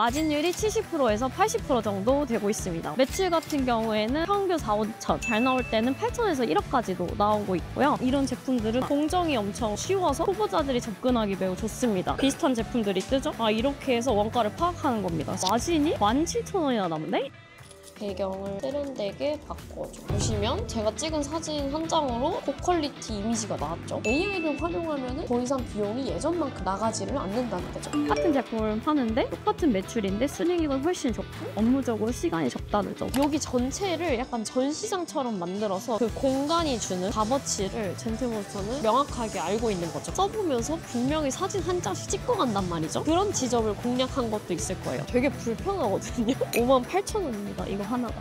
마진율이 70%에서 80% 정도 되고 있습니다. 매출 같은 경우에는 평균 4, 5천, 잘 나올 때는 8천에서 1억까지도 나오고 있고요. 이런 제품들은 공정이 엄청 쉬워서 초보자들이 접근하기 매우 좋습니다. 비슷한 제품들이 뜨죠? 이렇게 해서 원가를 파악하는 겁니다. 마진이 17,000원이나 남네? 배경을 세련되게 바꿔줘. 보시면 제가 찍은 사진 한 장으로 고퀄리티 이미지가 나왔죠. AI를 활용하면 더 이상 비용이 예전만큼 나가지를 않는다는 거죠. 똑같은 제품을 파는데 똑같은 매출인데 쓰레기가 훨씬 적고 업무적으로 시간이 적다는 점. 여기 전체를 약간 전시장처럼 만들어서 그 공간이 주는 값어치를 젠틀몬스터는 명확하게 알고 있는 거죠. 써보면서 분명히 사진 한 장씩 찍고 간단 말이죠. 그런 지점을 공략한 것도 있을 거예요. 되게 불편하거든요. 58,000원입니다. 이거 하나가.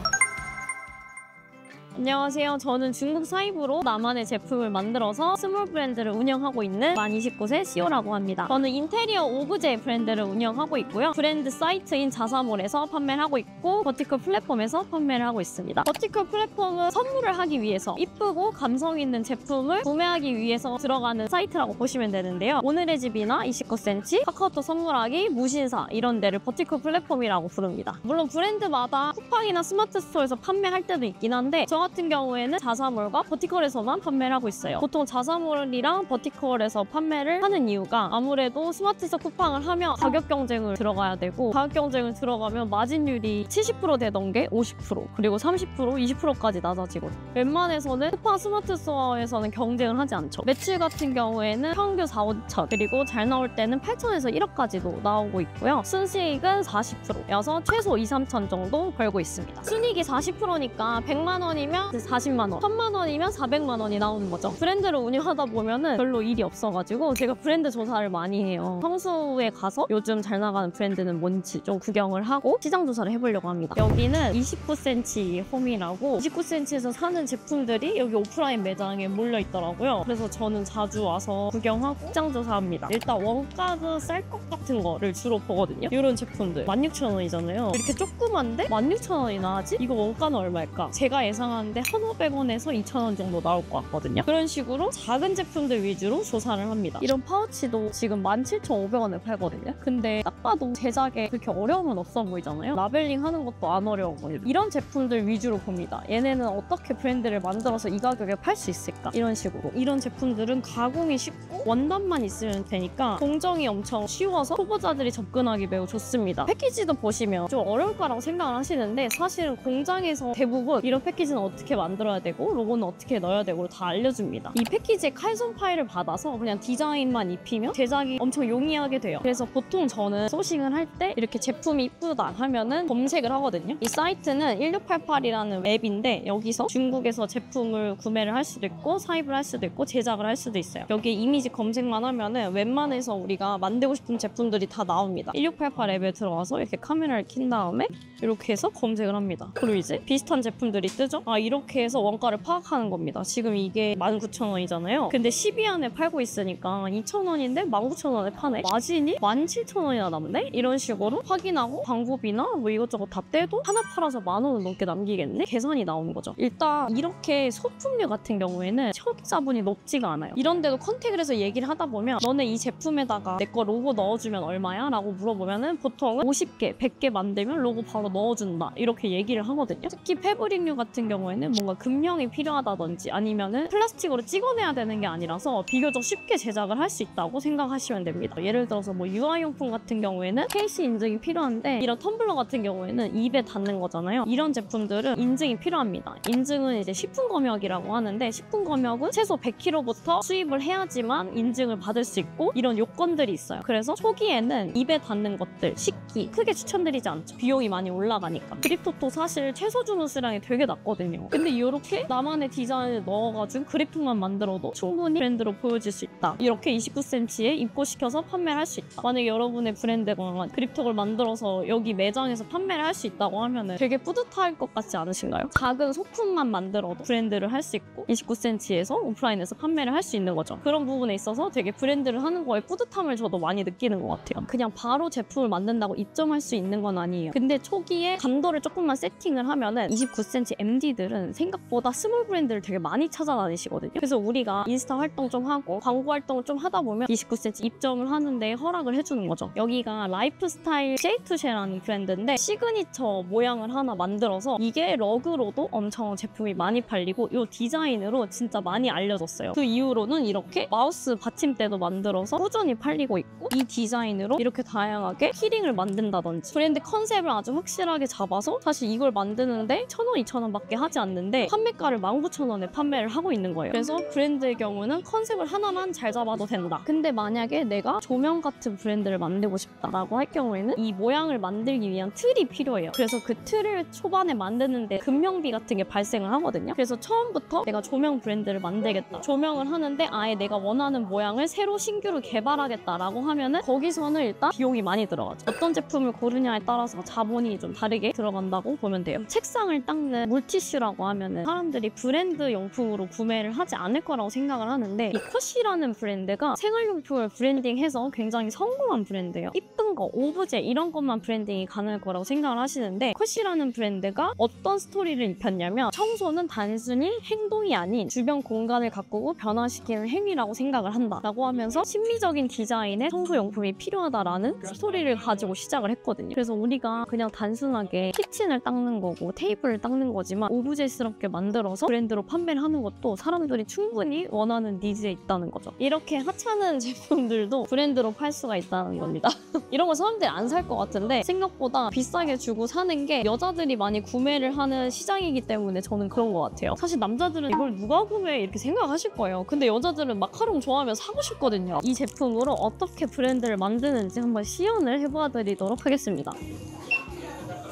안녕하세요. 저는 중국 사입으로 나만의 제품을 만들어서 스몰 브랜드를 운영하고 있는 만29세 CEO라고 합니다. 저는 인테리어 오브제 브랜드를 운영하고 있고요. 브랜드 사이트인 자사몰에서 판매를 하고 있고 버티컬 플랫폼에서 판매를 하고 있습니다. 버티컬 플랫폼은 선물을 하기 위해서 이쁘고 감성 있는 제품을 구매하기 위해서 들어가는 사이트라고 보시면 되는데요. 오늘의 집이나 29cm, 카카오톡 선물하기, 무신사 이런 데를 버티컬 플랫폼이라고 부릅니다. 물론 브랜드마다 쿠팡이나 스마트 스토어에서 판매할 때도 있긴 한데 저 같은 경우에는 자사몰과 버티컬에서만 판매를 하고 있어요. 보통 자사몰이랑 버티컬에서 판매를 하는 이유가 아무래도 스마트스토어 쿠팡을 하면 가격 경쟁을 들어가야 되고 가격 경쟁을 들어가면 마진율이 70% 되던 게 50% 그리고 30%, 20%까지 낮아지거든요. 웬만해서는 쿠팡 스마트스토어에서는 경쟁을 하지 않죠. 매출 같은 경우에는 평균 4, 5천 그리고 잘 나올 때는 8천에서 1억까지도 나오고 있고요. 순수익은 40%여서 최소 2, 3천 정도 벌고 있습니다. 순이익이 40%니까 100만 원이면 40만 원, 1000만 원이면 400만 원이 나오는 거죠. 브랜드를 운영하다 보면은 별로 일이 없어가지고 제가 브랜드 조사를 많이 해요. 성수에 가서 요즘 잘 나가는 브랜드는 뭔지 좀 구경을 하고 시장 조사를 해보려고 합니다. 여기는 29cm 홈이라고 29cm에서 사는 제품들이 여기 오프라인 매장에 몰려 있더라고요. 그래서 저는 자주 와서 구경하고 시장 조사합니다. 일단 원가가 쌀 것 같은 거를 주로 보거든요. 이런 제품들 16,000원이잖아요. 이렇게 조그만데 16,000원이나 하지? 이거 원가는 얼마일까? 제가 예상하는데 1,500원에서 2,000원 정도 나올 것 같거든요. 그런 식으로 작은 제품들 위주로 조사를 합니다. 이런 파우치도 지금 17,500원에 팔거든요. 근데 딱 봐도 제작에 그렇게 어려움은 없어 보이잖아요. 라벨링 하는 것도 안 어려워 보여요. 이런 제품들 위주로 봅니다. 얘네는 어떻게 브랜드를 만들어서 이 가격에 팔 수 있을까? 이런 식으로. 이런 제품들은 가공이 쉽고 원단만 있으면 되니까 공정이 엄청 쉬워서 초보자들이 접근하기 매우 좋습니다. 패키지도 보시면 좀 어려울 거라고 생각을 하시는데 사실은 공장에서 대부분 이런 패키지는 어떻게 만들어야 되고 로고는 어떻게 넣어야 되고 다 알려줍니다. 이 패키지에 칼손 파일을 받아서 그냥 디자인만 입히면 제작이 엄청 용이하게 돼요. 그래서 보통 저는 소싱을 할 때 이렇게 제품이 이쁘다 하면은 검색을 하거든요. 이 사이트는 1688이라는 앱인데 여기서 중국에서 제품을 구매를 할 수도 있고 사입을 할 수도 있고 제작을 할 수도 있어요. 여기에 이미지 검색만 하면은 웬만해서 우리가 만들고 싶은 제품들이 다 나옵니다. 1688 앱에 들어와서 이렇게 카메라를 킨 다음에 이렇게 해서 검색을 합니다. 그리고 이제 비슷한 제품들이 뜨죠? 이렇게 해서 원가를 파악하는 겁니다. 지금 이게 19,000원이잖아요. 근데 10위 안에 팔고 있으니까 2,000원인데 19,000원에 파네? 마진이 17,000원이나 남네? 이런 식으로 확인하고 광고비나 뭐 이것저것 다 떼도 하나 팔아서 10,000원은 넘게 남기겠네? 계산이 나오는 거죠. 일단 이렇게 소품류 같은 경우에는 초기자본이 높지가 않아요. 이런데도 컨택을 해서 얘기를 하다 보면 너네 이 제품에다가 내 거 로고 넣어주면 얼마야? 라고 물어보면은 보통은 50개, 100개 만들면 로고 바로 넣어준다 이렇게 얘기를 하거든요. 특히 패브릭류 같은 경우에는 뭔가 금형이 필요하다든지 아니면은 플라스틱으로 찍어내야 되는 게 아니라서 비교적 쉽게 제작을 할 수 있다고 생각하시면 됩니다. 예를 들어서 뭐 유아용품 같은 경우에는 KC 인증이 필요한데 이런 텀블러 같은 경우에는 입에 닿는 거잖아요. 이런 제품들은 인증이 필요합니다. 인증은 이제 식품 검역이라고 하는데 식품 검역은 최소 100kg부터 수입을 해야지만 인증을 받을 수 있고 이런 요건들이 있어요. 그래서 초기에는 입에 닿는 것들, 식기 크게 추천드리지 않죠. 비용이 많이 올라가니까. 그립톡도 사실 최소 주문 수량이 되게 낮거든요. 근데 이렇게 나만의 디자인을 넣어가지고 그래픽만 만들어도 충분히 브랜드로 보여질 수 있다. 이렇게 29cm에 입고시켜서 판매를 할 수 있다. 만약에 여러분의 브랜드가 그립톡을 만들어서 여기 매장에서 판매를 할 수 있다고 하면 되게 뿌듯할 것 같지 않으신가요? 작은 소품만 만들어도 브랜드를 할 수 있고 29cm에서 오프라인에서 판매를 할 수 있는 거죠. 그런 부분에 있어서 되게 브랜드를 하는 거에 뿌듯함을 저도 많이 느끼는 것 같아요. 그냥 바로 제품을 만든다고 입점할 수 있는 건 아니에요. 근데 초기에 감도를 조금만 세팅을 하면은 29cm MD들은 남자분들은 생각보다 스몰 브랜드를 되게 많이 찾아다니시거든요. 그래서 우리가 인스타 활동 좀 하고 광고 활동을 좀 하다 보면 29cm 입점을 하는데 허락을 해주는 거죠. 여기가 라이프스타일 쉐이투쉐라는 브랜드인데 시그니처 모양을 하나 만들어서 이게 러그로도 엄청 제품이 많이 팔리고 이 디자인으로 진짜 많이 알려졌어요. 그 이후로는 이렇게 마우스 받침대도 만들어서 꾸준히 팔리고 있고 이 디자인으로 이렇게 다양하게 키링을 만든다든지 브랜드 컨셉을 아주 확실하게 잡아서 사실 이걸 만드는데 1,000원, 2,000원 밖에 하지 않는데 판매가를 19,000원에 판매를 하고 있는 거예요. 그래서 브랜드의 경우는 컨셉을 하나만 잘 잡아도 된다. 근데 만약에 내가 조명 같은 브랜드를 만들고 싶다라고 할 경우에는 이 모양을 만들기 위한 틀이 필요해요. 그래서 그 틀을 초반에 만드는데 금명비 같은 게 발생을 하거든요. 그래서 처음부터 내가 조명 브랜드를 만들겠다. 조명을 하는데 아예 내가 원하는 모양을 새로 신규로 개발하겠다라고 하면은 거기서는 일단 비용이 많이 들어가죠. 어떤 제품을 고르냐에 따라서 자본이 좀 다르게 들어간다고 보면 돼요. 책상을 닦는 물티슈라고 하면은 사람들이 브랜드 용품으로 구매를 하지 않을 거라고 생각을 하는데 이 컷이라는 브랜드가 생활용품을 브랜딩해서 굉장히 성공한 브랜드예요. 이쁜 거, 오브제 이런 것만 브랜딩이 가능할 거라고 생각을 하시는데 컷이라는 브랜드가 어떤 스토리를 입혔냐면 청소는 단순히 행동이 아닌 주변 공간을 가꾸고 변화시키는 행위라고 생각을 한다라고 하면서 심미적인 디자인의 청소용품이 필요하다라는 스토리를 가지고 시작을 했거든요. 그래서 우리가 그냥 단순하게 키친을 닦는 거고 테이블을 닦는 거지만 오브제스럽게 만들어서 브랜드로 판매를 하는 것도 사람들이 충분히 원하는 니즈에 있다는 거죠. 이렇게 하찮은 제품들도 브랜드로 팔 수가 있다는 겁니다. 이런 거 사람들이 안 살 것 같은데 생각보다 비싸게 주고 사는 게 여자들이 많이 구매를 하는 시장이기 때문에 저는 그런 것 같아요. 사실 남자들은 이걸 누가 구매해 이렇게 생각하실 거예요. 근데 여자들은 마카롱 좋아하면 사고 싶거든요. 이 제품으로 어떻게 브랜드를 만드는지 한번 시연을 해보아드리도록 하겠습니다.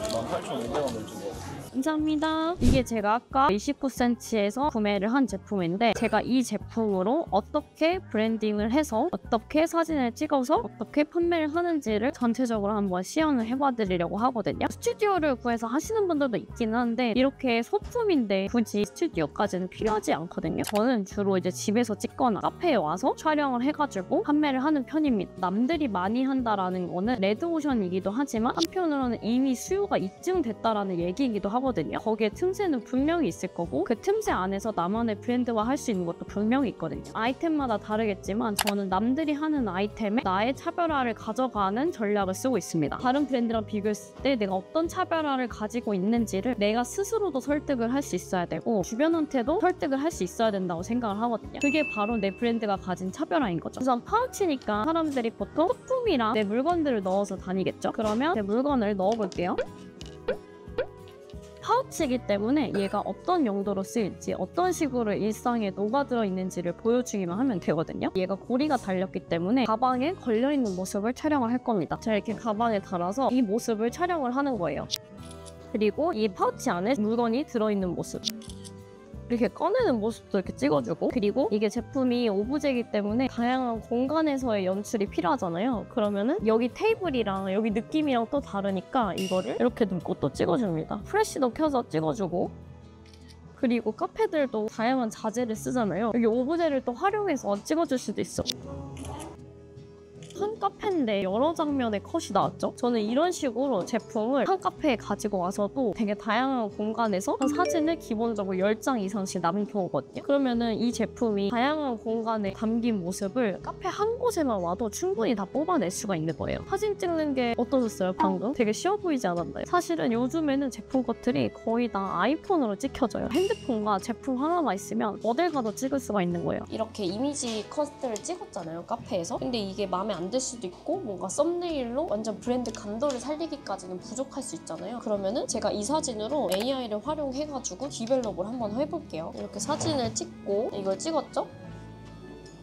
18,500원을 주고 감사합니다. 이게 제가 아까 29cm에서 구매를 한 제품인데 제가 이 제품으로 어떻게 브랜딩을 해서 어떻게 사진을 찍어서 어떻게 판매를 하는지를 전체적으로 한번 시연을 해봐드리려고 하거든요. 스튜디오를 구해서 하시는 분들도 있긴 한데 이렇게 소품인데 굳이 스튜디오까지는 필요하지 않거든요. 저는 주로 이제 집에서 찍거나 카페에 와서 촬영을 해가지고 판매를 하는 편입니다. 남들이 많이 한다라는 거는 레드오션이기도 하지만 한편으로는 이미 수요가 입증됐다라는 얘기이기도 하거든요. 거기에 틈새는 분명히 있을 거고 그 틈새 안에서 나만의 브랜드화 할 수 있는 것도 분명히 있거든요. 아이템마다 다르겠지만 저는 남들이 하는 아이템에 나의 차별화를 가져가는 전략을 쓰고 있습니다. 다른 브랜드랑 비교했을 때 내가 어떤 차별화를 가지고 있는지를 내가 스스로도 설득을 할 수 있어야 되고 주변한테도 설득을 할 수 있어야 된다고 생각을 하거든요. 그게 바로 내 브랜드가 가진 차별화인 거죠. 우선 파우치니까 사람들이 보통 소품이랑 내 물건들을 넣어서 다니겠죠. 그러면 제 물건을 넣어볼게요. 파우치이기 때문에 얘가 어떤 용도로 쓰일지 어떤 식으로 일상에 녹아들어 있는지를 보여주기만 하면 되거든요. 얘가 고리가 달렸기 때문에 가방에 걸려있는 모습을 촬영을 할 겁니다. 제가 이렇게 가방에 달아서 이 모습을 촬영을 하는 거예요. 그리고 이 파우치 안에 물건이 들어있는 모습 이렇게 꺼내는 모습도 이렇게 찍어주고 그리고 이게 제품이 오브제이기 때문에 다양한 공간에서의 연출이 필요하잖아요. 그러면은 여기 테이블이랑 여기 느낌이랑 또 다르니까 이거를 이렇게 놓고 또 찍어줍니다. 프레쉬도 켜서 찍어주고 그리고 카페들도 다양한 자재를 쓰잖아요. 여기 오브제를 또 활용해서 찍어줄 수도 있어. 한 카페인데 여러 장면의 컷이 나왔죠. 저는 이런 식으로 제품을 한 카페에 가지고 와서도 되게 다양한 공간에서 한 사진을 기본적으로 10장 이상씩 남겨오거든요. 그러면은 이 제품이 다양한 공간에 담긴 모습을 카페 한 곳에만 와도 충분히 다 뽑아낼 수가 있는 거예요. 사진 찍는 게 어떠셨어요 방금? 되게 쉬워 보이지 않았나요? 사실은 요즘에는 제품 컷들이 거의 다 아이폰으로 찍혀져요. 핸드폰과 제품 하나만 있으면 어딜 가도 찍을 수가 있는 거예요. 이렇게 이미지 컷들을 찍었잖아요, 카페에서. 근데 이게 마음에 안 들 수도 있고 뭔가 썸네일로 완전 브랜드 감도를 살리기까지는 부족할 수 있잖아요. 그러면은 제가 이 사진으로 AI를 활용해가지고 디벨롭을 한번 해볼게요. 이렇게 사진을 찍고 이걸 찍었죠?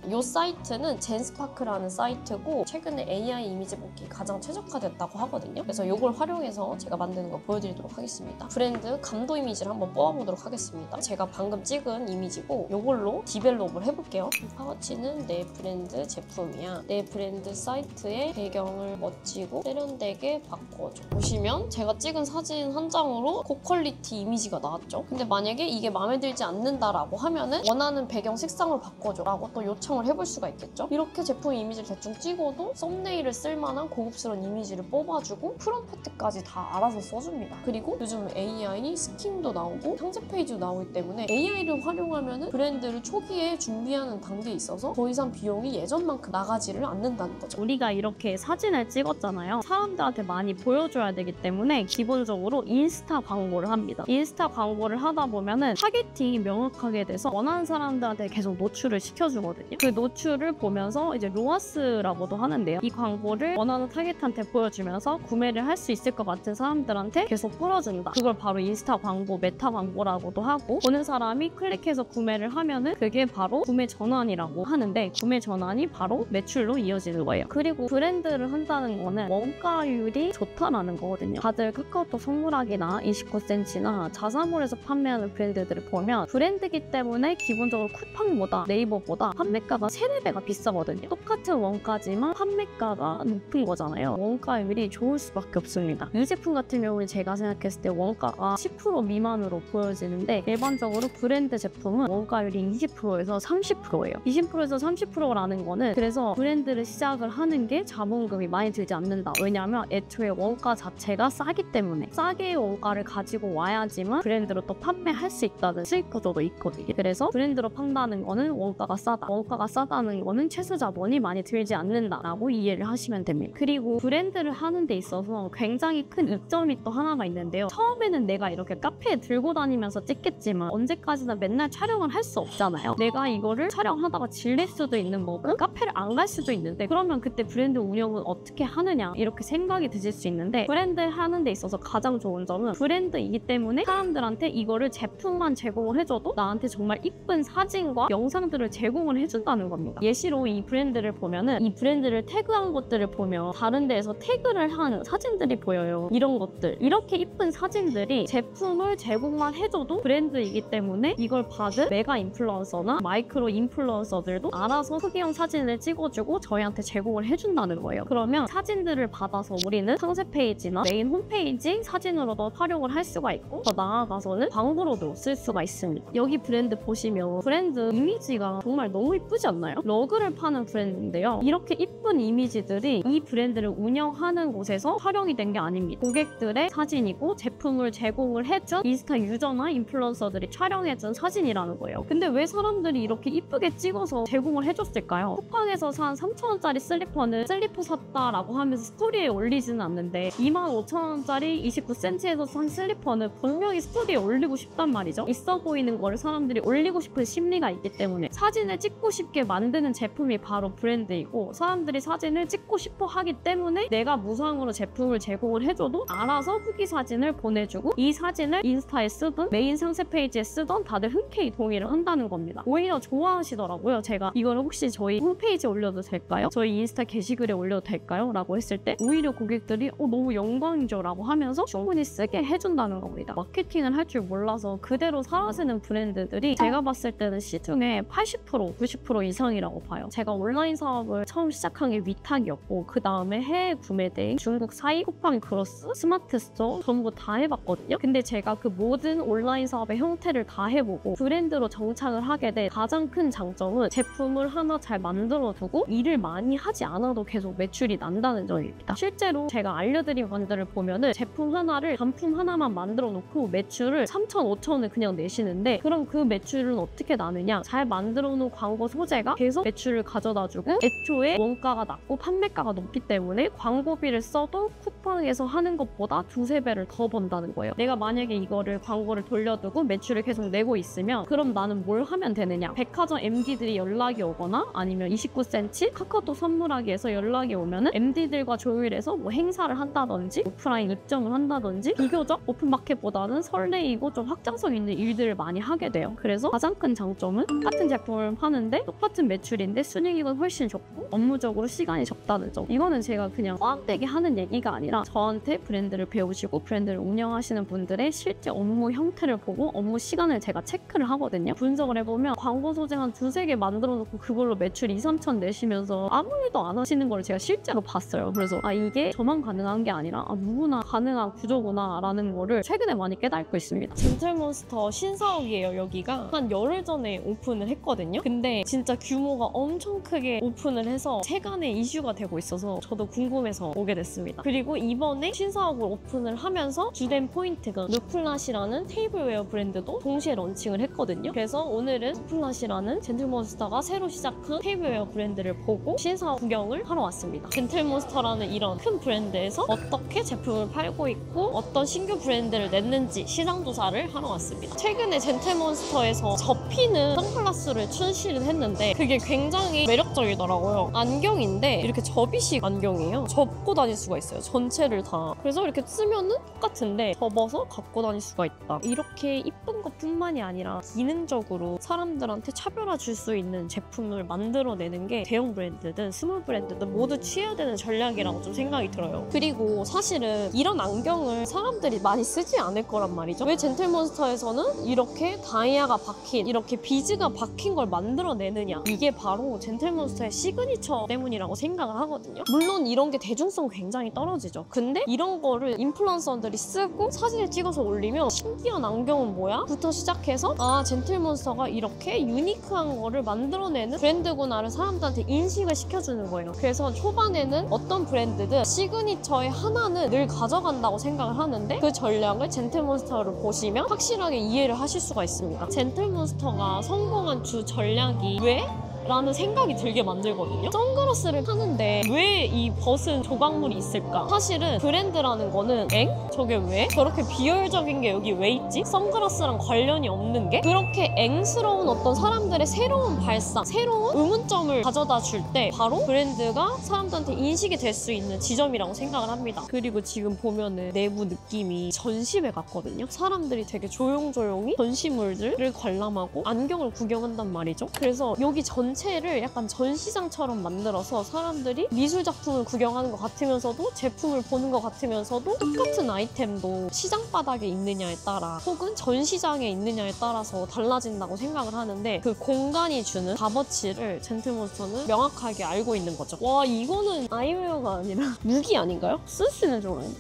이 사이트는 젠스파크라는 사이트고 최근에 AI 이미지 뽑기 가장 최적화됐다고 하거든요. 그래서 이걸 활용해서 제가 만드는 거 보여드리도록 하겠습니다. 브랜드 감도 이미지를 한번 뽑아보도록 하겠습니다. 제가 방금 찍은 이미지고 이걸로 디벨롭을 해볼게요. 이 파우치는 내 브랜드 제품이야. 내 브랜드 사이트의 배경을 멋지고 세련되게 바꿔줘. 보시면 제가 찍은 사진 한 장으로 고퀄리티 이미지가 나왔죠. 근데 만약에 이게 마음에 들지 않는다라고 하면은 원하는 배경 색상을 바꿔줘 라고 또 요청을 활용을 해볼 수가 있겠죠. 이렇게 제품 이미지를 대충 찍어도 썸네일을 쓸만한 고급스러운 이미지를 뽑아주고 프롬프트까지 다 알아서 써줍니다. 그리고 요즘 AI 스킨도 나오고 상세 페이지도 나오기 때문에 AI를 활용하면 브랜드를 초기에 준비하는 단계에 있어서 더 이상 비용이 예전만큼 나가지를 않는다는 거죠. 우리가 이렇게 사진을 찍었잖아요. 사람들한테 많이 보여줘야 되기 때문에 기본적으로 인스타 광고를 합니다. 인스타 광고를 하다 보면은 타겟팅이 명확하게 돼서 원하는 사람들한테 계속 노출을 시켜주거든요. 그 노출을 보면서 이제 로아스라고도 하는데요. 이 광고를 원하는 타겟한테 보여주면서 구매를 할 수 있을 것 같은 사람들한테 계속 뿌려준다. 그걸 바로 인스타 광고, 메타 광고라고도 하고, 보는 사람이 클릭해서 구매를 하면은 그게 바로 구매 전환이라고 하는데, 구매 전환이 바로 매출로 이어지는 거예요. 그리고 브랜드를 한다는 거는 원가율이 좋다라는 거거든요. 다들 카카오톡 선물하기나 29cm나 자사몰에서 판매하는 브랜드들을 보면 브랜드기 때문에 기본적으로 쿠팡보다 네이버보다 판매가가 3-4배가 비싸거든요. 똑같은 원가지만 판매가가 높은 거잖아요. 원가율이 좋을 수밖에 없습니다. 이 제품 같은 경우는 제가 생각했을 때 원가가 10% 미만으로 보여지는데, 일반적으로 브랜드 제품은 원가율이 20%에서 30%예요. 20%에서 30%라는 거는 그래서 브랜드를 시작을 하는 게 자본금이 많이 들지 않는다. 왜냐하면 애초에 원가 자체가 싸기 때문에 싸게 원가를 가지고 와야지만 브랜드로 또 판매할 수 있다는 수익 구조도 있거든요. 그래서 브랜드로 판다는 거는 원가가 싸다. 원가가 싸다는 거는 최소 자본이 많이 들지 않는다라고 이해를 하시면 됩니다. 그리고 브랜드를 하는 데 있어서 굉장히 큰 이점이 또 하나가 있는데요. 처음에는 내가 이렇게 카페에 들고 다니면서 찍겠지만 언제까지나 맨날 촬영을 할 수 없잖아요. 내가 이거를 촬영하다가 질릴 수도 있는 거고 카페를 안 갈 수도 있는데, 그러면 그때 브랜드 운영은 어떻게 하느냐 이렇게 생각이 드실 수 있는데, 브랜드 하는 데 있어서 가장 좋은 점은 브랜드이기 때문에 사람들한테 이거를 제품만 제공을 해줘도 나한테 정말 이쁜 사진과 영상들을 제공을 해준다는 겁니다. 예시로 이 브랜드를 보면은 이 브랜드를 태그한 것들을 보면 다른 데에서 태그를 한 사진들이 보여요. 이런 것들, 이렇게 이쁜 사진들이 제품을 제공만 해줘도 브랜드이기 때문에 이걸 받은 메가 인플루언서나 마이크로 인플루언서들도 알아서 소개용 사진을 찍어주고 저희한테 제공을 해준다는 거예요. 그러면 사진들을 받아서 우리는 상세 페이지나 메인 홈페이지 사진으로도 활용을 할 수가 있고, 더 나아가서는 광고로도 쓸 수가 있습니다. 여기 브랜드 보시면 브랜드 이미지가 정말 너무 이쁘지 않나요? 러그를 파는 브랜드인데요. 이렇게 이쁜 이미지들이 이 브랜드를 운영하는 곳에서 활용이 된 게 아닙니다. 고객들의 사진이고 제품을 제공을 해준 인스타 유저나 인플루언서들이 촬영해준 사진이라는 거예요. 근데 왜 사람들이 이렇게 이쁘게 찍어서 제공을 해줬을까요? 쿠팡에서 산 3,000원짜리 슬리퍼는 슬리퍼 샀다라고 하면서 스토리에 올리지는 않는데, 25,000원짜리 29cm에서 산 슬리퍼는 분명히 스토리에 올리고 싶단 말이죠. 있어 보이는 거를 사람들이 올리고 싶은 심리가 있기 때문에 사진을 찍고 싶게 만드는 제품이 바로 브랜드이고, 사람들이 사진을 찍고 싶어 하기 때문에 내가 무상으로 제품을 제공을 해줘도 알아서 후기 사진을 보내주고, 이 사진을 인스타에 쓰든 메인 상세 페이지에 쓰던 다들 흔쾌히 동의를 한다는 겁니다. 오히려 좋아하시더라고요. 제가 이걸 혹시 저희 홈페이지에 올려도 될까요? 저희 인스타 게시글에 올려도 될까요? 라고 했을 때 오히려 고객들이 너무 영광이죠 라고 하면서 충분히 쓰게 해준다는 겁니다. 마케팅을 할 줄 몰라서 그대로 사라지는 브랜드들이 제가 봤을 때는 시중에 80%, 90% 이상이라고 봐요. 제가 온라인 사업을 처음 시작한 게 위탁이었고, 그 다음에 해외 구매대행, 중국 사이, 쿠팡 크로스, 스마트 스토어 전부 다 해봤거든요. 근데 제가 그 모든 온라인 사업의 형태를 다 해보고 브랜드로 정착을 하게 된 가장 큰 장점은 제품을 하나 잘 만들어두고 일을 많이 하지 않아도 계속 매출이 난다는 점입니다. 실제로 제가 알려드린 분들을 보면은 제품 하나를, 단품 하나만 만들어 놓고 매출을 3,000, 5,000을 그냥 내시는데, 그럼 그 매출은 어떻게 나느냐? 잘 만들어 놓은 광고 소재가 계속 매출을 가져다주고, 애초에 원가가 낮고 판매가가 높기 때문에 광고비를 써도 쿠팡에서 하는 것보다 2-3배를 더 번다는 거예요. 내가 만약에 이거를 광고를 돌려두고 매출을 계속 내고 있으면 그럼 나는 뭘 하면 되느냐? 백화점 MD들이 연락이 오거나 아니면 29cm 카카오톡 선물하기에서 연락이 오면은 MD들과 조율해서 뭐 행사를 한다든지 오프라인 입점을 한다든지 비교적 오픈마켓보다는 설레이고 좀 확장성 있는 일들을 많이 하게 돼요. 그래서 가장 큰 장점은 똑같은 제품을 파는데 똑같은 매출인데 순이익은 훨씬 적고 업무적으로 시간이 적다는 점. 이거는 제가 그냥 꽝되게 하는 얘기가 아니라 저한테 브랜드를 배우시고 브랜드를 운영하시는 분들의 실제 업무 형태를 보고 업무 시간을 제가 체크를 하거든요. 분석을 해보면 광고 소재 한 2-3개 만들어 놓고 그걸로 매출 2-3천 내시면서 아무 일도 안 하시는 걸 제가 실제로 봤어요. 그래서 이게 저만 가능한 게 아니라 누구나 가능한 구조구나 라는 거를 최근에 많이 깨닫고 있습니다. 젠틀몬스터 신사옥이에요. 여기가 한 열흘 전에 오픈을 했거든요. 근데 진짜 진짜 규모가 엄청 크게 오픈을 해서 세간의 이슈가 되고 있어서 저도 궁금해서 오게 됐습니다. 그리고 이번에 신사옥을 오픈을 하면서 주된 포인트가 누플랏이라는 테이블웨어 브랜드도 동시에 런칭을 했거든요. 그래서 오늘은 누플랏이라는 젠틀몬스터가 새로 시작한 테이블웨어 브랜드를 보고 신사옥 구경을 하러 왔습니다. 젠틀몬스터라는 이런 큰 브랜드에서 어떻게 제품을 팔고 있고 어떤 신규 브랜드를 냈는지 시장 조사를 하러 왔습니다. 최근에 젠틀몬스터에서 접히는 선글라스를 출시를 했는데 그게 굉장히 매력적이더라고요. 안경인데 이렇게 접이식 안경이에요. 접고 다닐 수가 있어요. 전체를 다. 그래서 이렇게 쓰면은 똑같은데 접어서 갖고 다닐 수가 있다. 이렇게 이쁜 것뿐만이 아니라 기능적으로 사람들한테 차별화 줄 수 있는 제품을 만들어내는 게 대형 브랜드든 스몰 브랜드든 모두 취해야 되는 전략이라고 좀 생각이 들어요. 그리고 사실은 이런 안경을 사람들이 많이 쓰지 않을 거란 말이죠. 왜 젠틀몬스터에서는 이렇게 다이아가 박힌, 이렇게 비즈가 박힌 걸 만들어내느냐. 이게 바로 젠틀몬스터의 시그니처 때문이라고 생각을 하거든요. 물론 이런 게 대중성 굉장히 떨어지죠. 근데 이런 거를 인플루언서들이 쓰고 사진을 찍어서 올리면 신기한 안경은 뭐야? 부터 시작해서 아 젠틀몬스터가 이렇게 유니크한 거를 만들어내는 브랜드구나를 사람들한테 인식을 시켜주는 거예요. 그래서 초반에는 어떤 브랜드든 시그니처의 하나는 늘 가져간다고 생각을 하는데 그 전략을 젠틀몬스터를 보시면 확실하게 이해를 하실 수가 있습니다. 젠틀몬스터가 성공한 주 전략이 왜? 라는 생각이 들게 만들거든요. 선글라스를 하는데 왜 이 벗은 조각물이 있을까? 사실은 브랜드라는 거는 저게 왜? 저렇게 비효율적인 게 여기 왜 있지? 선글라스랑 관련이 없는 게? 그렇게 앵스러운 어떤 사람들의 새로운 발상, 새로운 의문점을 가져다 줄 때 바로 브랜드가 사람들한테 인식이 될 수 있는 지점이라고 생각을 합니다. 그리고 지금 보면은 내부 느낌이 전시회 같거든요. 사람들이 되게 조용조용히 전시물들을 관람하고 안경을 구경한단 말이죠. 그래서 여기 전체를 약간 전시장처럼 만들어서 사람들이 미술 작품을 구경하는 것 같으면서도 제품을 보는 것 같으면서도 똑같은 아이템도 시장 바닥에 있느냐에 따라 혹은 전시장에 있느냐에 따라서 달라진다고 생각을 하는데 그 공간이 주는 값어치를 젠틀몬스터는 명확하게 알고 있는 거죠. 와 이거는 아이웨어가 아니라 무기 아닌가요? 쓸 수 있는 줄 알았는데.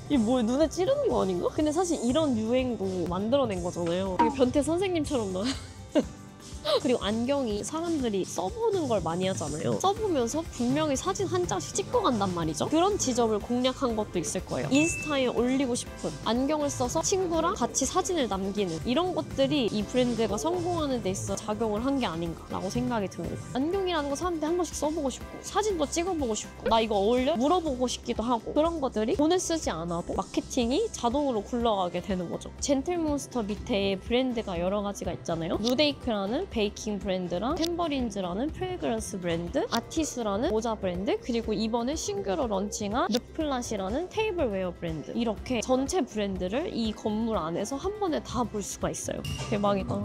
이게 뭐 눈에 찌르는 거 아닌가? 근데 사실 이런 유행도 만들어낸 거잖아요. 되게 변태 선생님처럼 나. 그리고 안경이 사람들이 써보는 걸 많이 하잖아요. 써보면서 분명히 사진 한 장씩 찍고 간단 말이죠. 그런 지점을 공략한 것도 있을 거예요. 인스타에 올리고 싶은 안경을 써서 친구랑 같이 사진을 남기는 이런 것들이 이 브랜드가 성공하는 데 있어 작용을 한 게 아닌가라고 생각이 듭니다. 안경이라는 거 사람들이 한 번씩 써보고 싶고 사진도 찍어보고 싶고 나 이거 어울려? 물어보고 싶기도 하고 그런 것들이 돈을 쓰지 않아도 마케팅이 자동으로 굴러가게 되는 거죠. 젠틀몬스터 밑에 브랜드가 여러 가지가 있잖아요. 누데이크라는 베이킹 브랜드랑 템버린즈라는 프레그런스 브랜드, 아티스라는 모자 브랜드, 그리고 이번에 신규로 런칭한 누플랏이라는 테이블웨어 브랜드 이렇게 전체 브랜드를 이 건물 안에서 한 번에 다 볼 수가 있어요. 대박이다.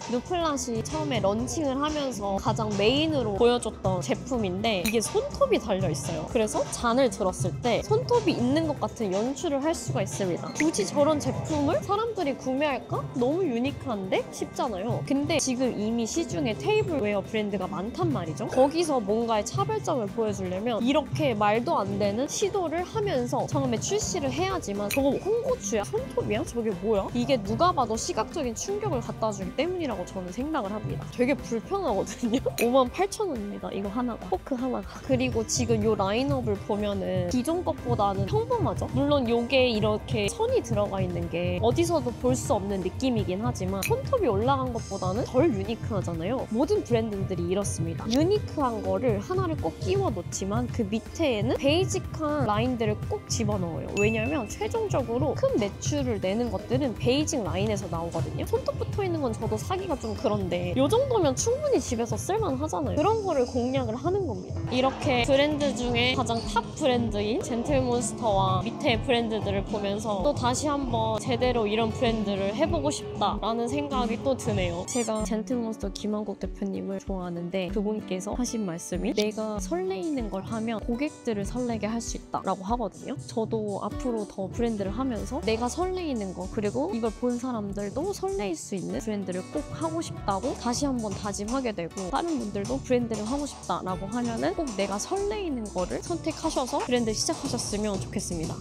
누플랏이 처음에 런칭을 하면서 가장 메인으로 보여줬던 제품인데 이게 손톱이 달려있어요. 그래서 잔을 들었을 때 손톱이 있는 것 같은 연출을 할 수가 있습니다. 굳이 저런 제품을 사람들이 구매할까? 너무 유니크한데? 싶잖아요. 근데 지금 이미 시중에 테이블웨어 브랜드가 많단 말이죠. 거기서 뭔가의 차별점을 보여주려면 이렇게 말도 안 되는 시도를 하면서 처음에 출시를 해야지만 저거 홍고추야? 손톱이야? 저게 뭐야? 이게 누가 봐도 시각적인 충격을 갖다 주기 때문이라고 저는 생각을 합니다. 되게 불편하거든요. 58,000원입니다. 이거 하나가. 포크 하나가. 그리고 지금 이 라인업을 보면은 기존 것보다는 평범하죠? 물론 이게 이렇게 선이 들어가 있는 게 어디서도 볼 수 없는 느낌이긴 하지만 손톱이 올라간 것보다는 덜 유니크하잖아요. 모든 브랜드들이 이렇습니다. 유니크한 거를 하나를 꼭 끼워 놓지만 그 밑에에는 베이직한 라인들을 꼭 집어넣어요. 왜냐면 최종적으로 큰 매출을 내는 것들은 베이직 라인에서 나오거든요. 손톱 붙어 있는 건 저도 사기가 좀 그런데 이 정도면 충분히 집에서 쓸만 하잖아요. 그런 거를 공략을 하는 겁니다. 이렇게 브랜드 중에 가장 탑 브랜드인 젠틀몬스터와 밑에 브랜드들을 보면서 또 다시 한번 제대로 이런 브랜드를 해보고 싶다라는 생각이 또 드네요. 제가 젠틀몬스터 김한국 대표님을 좋아하는데 그분께서 하신 말씀이 내가 설레이는 걸 하면 고객들을 설레게 할 수 있다라고 하거든요. 저도 앞으로 더 브랜드를 하면서 내가 설레이는 거 그리고 이걸 본 사람들도 설레일 수 있는 브랜드를 꼭 하고 싶다고 다시 한번 다짐하게 되고 다른 분들도 브랜드를 하고 싶다라고 하면은 꼭 내가 설레이는 거를 선택하셔서 브랜드 시작하셨으면 좋겠습니다.